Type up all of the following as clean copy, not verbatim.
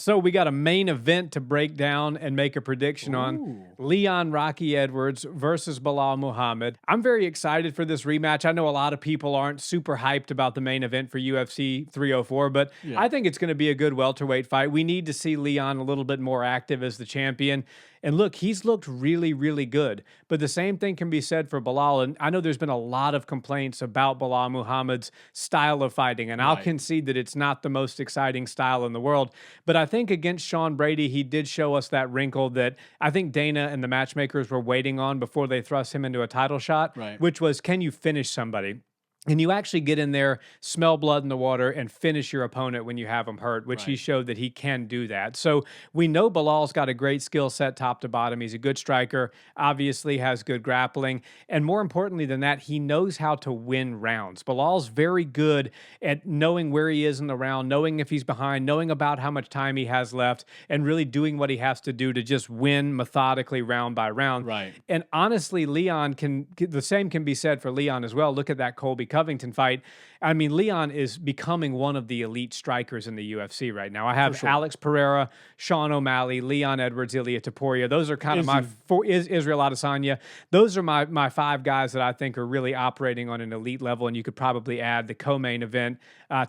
So we got a main event to break down and make a prediction on. Leon Rocky Edwards versus Belal Muhammad. I'm very excited for this rematch. I know a lot of people aren't super hyped about the main event for UFC 304, but I think it's going to be a good welterweight fight. We need to see Leon a little bit more active as the champion. And look, he's looked really, really good. But the same thing can be said for Belal. And I know there's been a lot of complaints about Belal Muhammad's style of fighting. And I'll concede that it's not the most exciting style in the world. But I think against Sean Brady, he did show us that wrinkle that I think Dana and the matchmakers were waiting on before they thrust him into a title shot, which was, can you finish somebody? And you actually get in there, smell blood in the water, and finish your opponent when you have him hurt, which he showed that he can do that. So we know Belal's got a great skill set top to bottom. He's a good striker, obviously has good grappling. And more importantly than that, he knows how to win rounds. Belal's very good at knowing where he is in the round, knowing if he's behind, knowing about how much time he has left, and really doing what he has to do to just win methodically round by round. And honestly, the same can be said for Leon as well. Look at that Colby Covington fight. I mean, Leon is becoming one of the elite strikers in the UFC right now. I have Alex Pereira, Sean O'Malley, Leon Edwards, Ilia Topuria. Those are kind of my four. Israel Adesanya. Those are my five guys that I think are really operating on an elite level, and you could probably add the co-main event,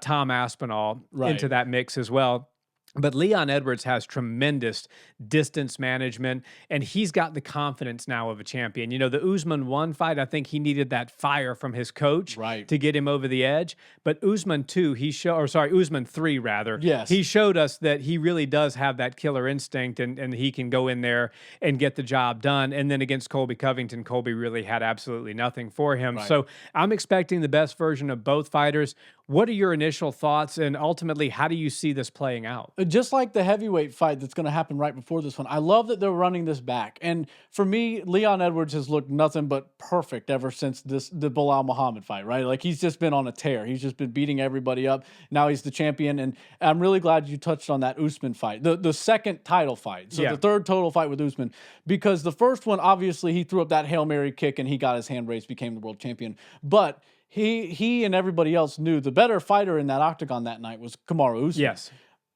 Tom Aspinall, into that mix as well. But Leon Edwards has tremendous distance management, and he's got the confidence now of a champion. You know, the Usman 1 fight, I think he needed that fire from his coach to get him over the edge. But Usman 2, Usman 3 rather. He showed us that he really does have that killer instinct, and he can go in there and get the job done. And then against Colby Covington, Colby really had absolutely nothing for him. So I'm expecting the best version of both fighters. What are your initial thoughts, and ultimately, how do you see this playing out? Just like the heavyweight fight that's going to happen right before this one, I love that they're running this back. And for me, Leon Edwards has looked nothing but perfect ever since the Belal Muhammad fight, right? Like, he's just been on a tear. He's just been beating everybody up. Now he's the champion, and I'm really glad you touched on that Usman fight, the second title fight. So the third total fight with Usman, because the first one, obviously, he threw up that Hail Mary kick, and he got his hand raised, became the world champion. But he and everybody else knew the better fighter in that octagon that night was Kamaru Usman.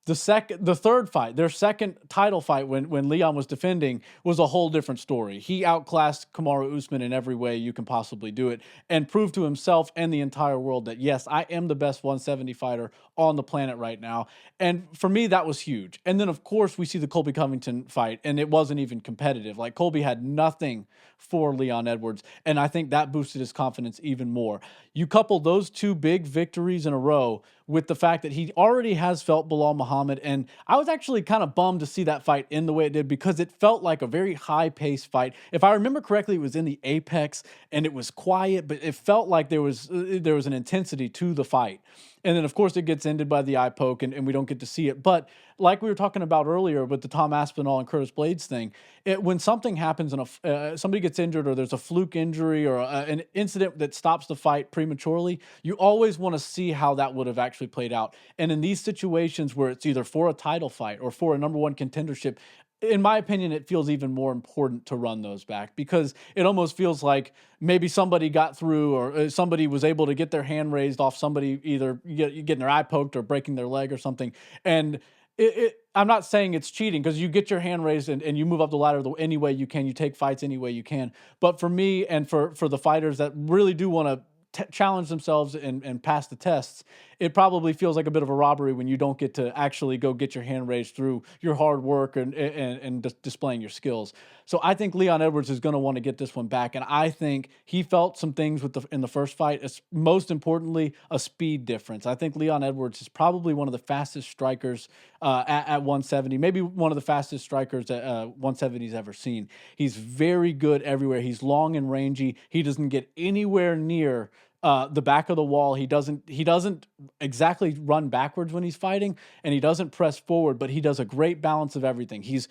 The third fight, their second title fight when Leon was defending, was a whole different story. He outclassed Kamaru Usman in every way you can possibly do it, and proved to himself and the entire world that, yes, I am the best 170 fighter on the planet right now. And for me, that was huge. And then, of course, we see the Colby Covington fight, and it wasn't even competitive. Like, Colby had nothing for Leon Edwards, and I think that boosted his confidence even more. You couple those two big victories in a row with the fact that he already has felt Belal Muhammad, and I was actually kind of bummed to see that fight end the way it did, because it felt like a very high-paced fight. If I remember correctly, it was in the apex, and it was quiet, but it felt like there was an intensity to the fight. And then, of course, it gets ended by the eye poke, and we don't get to see it. But like we were talking about earlier with the Tom Aspinall and Curtis Blades thing, when something happens and somebody gets injured, or there's a fluke injury, or an incident that stops the fight prematurely, you always want to see how that would have actually played out. And in these situations where it's either for a title fight or for a #1 contendership, in my opinion, it feels even more important to run those back, because it almost feels like maybe somebody got through, or somebody was able to get their hand raised off somebody either getting their eye poked or breaking their leg or something. And I'm not saying it's cheating, because you get your hand raised and you move up the ladder any way you can. You take fights any way you can. But for me, and for the fighters that really do want to challenge themselves and pass the tests, it probably feels like a bit of a robbery when you don't get to actually go get your hand raised through your hard work and displaying your skills. So I think Leon Edwards is going to want to get this one back, and I think he felt some things in the first fight. It's most importantly a speed difference. I think Leon Edwards is probably one of the fastest strikers at 170, maybe one of the fastest strikers that 170's ever seen. He's very good everywhere. He's long and rangy. He doesn't get anywhere near the back of the wall. He doesn't exactly run backwards when he's fighting, and he doesn't press forward, but he does a great balance of everything. He's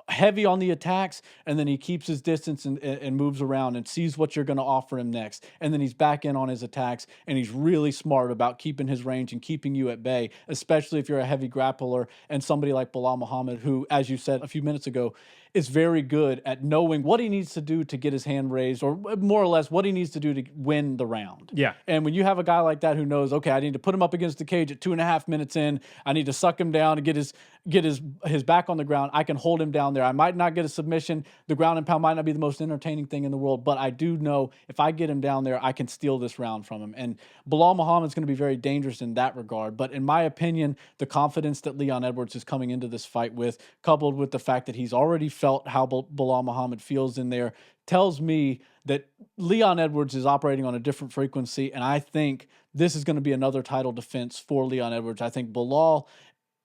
heavy on the attacks, and then he keeps his distance and moves around and sees what you're going to offer him next. And then he's back in on his attacks, and he's really smart about keeping his range and keeping you at bay, especially if you're a heavy grappler and somebody like Belal Muhammad, who, as you said a few minutes ago, is very good at knowing what he needs to do to get his hand raised, or more or less what he needs to do to win the round. Yeah. And when you have a guy like that who knows, okay, I need to put him up against the cage at 2.5 minutes in, I need to suck him down and get get his back on the ground. I can hold him down there. I might not get a submission. The ground and pound might not be the most entertaining thing in the world, but I do know if I get him down there, I can steal this round from him. And Belal Muhammad's going to be very dangerous in that regard. But in my opinion, the confidence that Leon Edwards is coming into this fight with, coupled with the fact that he's already felt how Belal Muhammad feels in there, tells me that Leon Edwards is operating on a different frequency. And I think this is going to be another title defense for Leon Edwards. I think Belal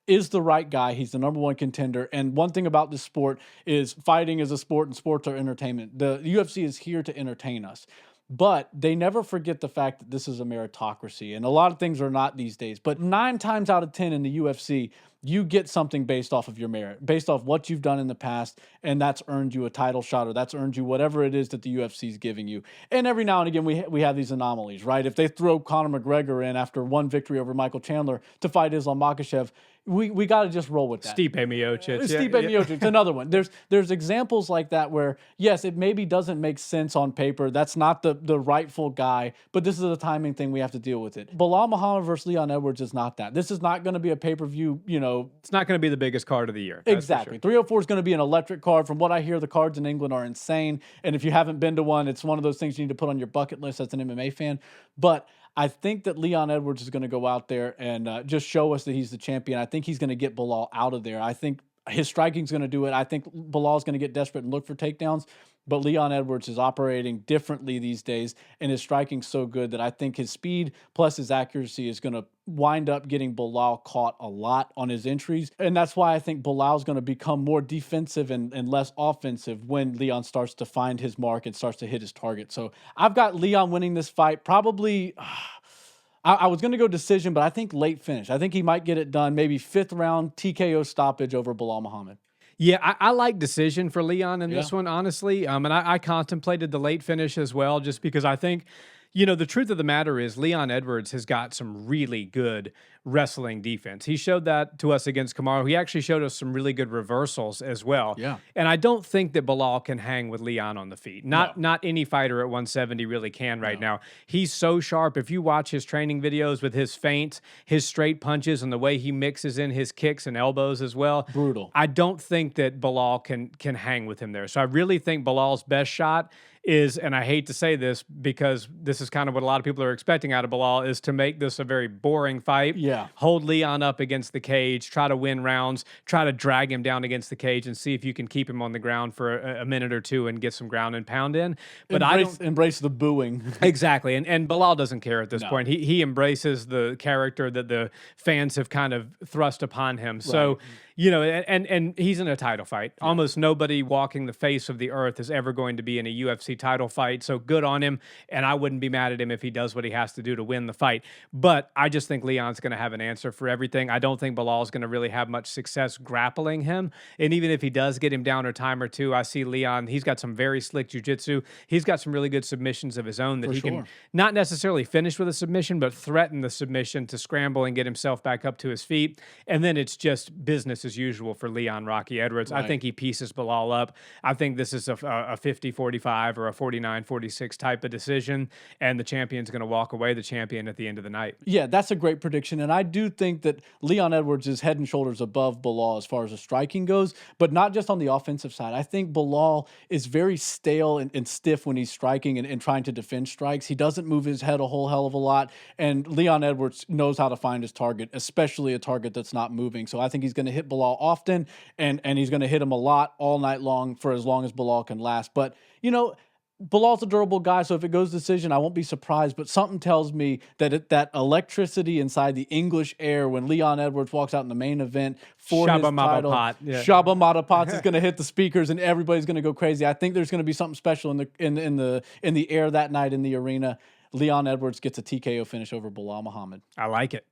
is the right guy. He's the #1 contender. And one thing about this sport is fighting is a sport and sports are entertainment. The UFC is here to entertain us. But they never forget the fact that this is a meritocracy. And a lot of things are not these days. But 9 times out of 10 in the UFC, you get something based off of your merit, based off what you've done in the past, and that's earned you a title shot, or that's earned you whatever it is that the UFC is giving you. And every now and again, we have these anomalies, right? If they throw Conor McGregor in after one victory over Michael Chandler to fight Islam Makhachev, we got to just roll with that. Stipe Miocic. Stipe Miocic, it's another one. There's examples like that where, yes, it maybe doesn't make sense on paper. That's not the rightful guy, but this is a timing thing. We have to deal with it. Belal Muhammad versus Leon Edwards is not that. This is not going to be a pay-per-view, It's not going to be the biggest card of the year. Exactly. 304 is going to be an electric card. From what I hear, the cards in England are insane. And if you haven't been to one, it's one of those things you need to put on your bucket list as an MMA fan. But I think that Leon Edwards is going to go out there and just show us that he's the champion. I think he's going to get Belal out of there. I think his striking is going to do it. I think Belal is going to get desperate and look for takedowns. But Leon Edwards is operating differently these days, and his striking so good that I think his speed plus his accuracy is going to wind up getting Belal caught a lot on his entries. And that's why I think Belal is going to become more defensive and less offensive when Leon starts to find his mark and starts to hit his target. So I've got Leon winning this fight probably... I was going to go decision, but I think late finish. I think he might get it done, maybe 5th round TKO stoppage over Belal Muhammad. Yeah, I like decision for Leon in this one, honestly. And I contemplated the late finish as well, just because I think, the truth of the matter is Leon Edwards has got some really good wrestling defense. He showed that to us against Kamaru. He actually showed us some really good reversals as well. Yeah. And I don't think that Belal can hang with Leon on the feet. Not any fighter at 170 really can right now. He's so sharp. If you watch his training videos with his feints, his straight punches, and the way he mixes in his kicks and elbows as well. Brutal. I don't think that Belal can hang with him there. So I really think Belal's best shot is, and I hate to say this because this is kind of what a lot of people are expecting out of Belal, is to make this a very boring fight. Yeah. Hold Leon up against the cage, try to win rounds, try to drag him down against the cage and see if you can keep him on the ground for a minute or two and get some ground and pound in. But embrace the booing. Exactly. And Belal doesn't care at this point. He embraces the character that the fans have kind of thrust upon him. Right. So, and he's in a title fight. Yeah. Almost nobody walking the face of the earth is ever going to be in a UFC title fight. So good on him. And I wouldn't be mad at him if he does what he has to do to win the fight. But I just think Leon's going to have an answer for everything. I don't think Belal's going to really have much success grappling him. And even if he does get him down a time or two, I see Leon, he's got some very slick jiu-jitsu. He's got some really good submissions of his own that he can not necessarily finish with a submission, but threaten the submission to scramble and get himself back up to his feet. And then it's just business as usual for Leon Rocky Edwards. Right. I think he pieces Belal up. I think this is a 50-45 or a 49-46 type of decision, and the champion's going to walk away the champion at the end of the night. Yeah, that's a great prediction, and I do think that Leon Edwards is head and shoulders above Belal as far as the striking goes, but not just on the offensive side. I think Belal is very stale and stiff when he's striking and trying to defend strikes. He doesn't move his head a whole hell of a lot, and Leon Edwards knows how to find his target, especially a target that's not moving. So I think he's going to hit Belal often, and he's going to hit him a lot all night long for as long as Belal can last. But, Belal's a durable guy, so if it goes decision, I won't be surprised. But something tells me that that electricity inside the English air when Leon Edwards walks out in the main event for his title, Shaba Matapat is going to hit the speakers and everybody's going to go crazy. I think there's going to be something special in the air that night in the arena. Leon Edwards gets a TKO finish over Belal Muhammad. I like it.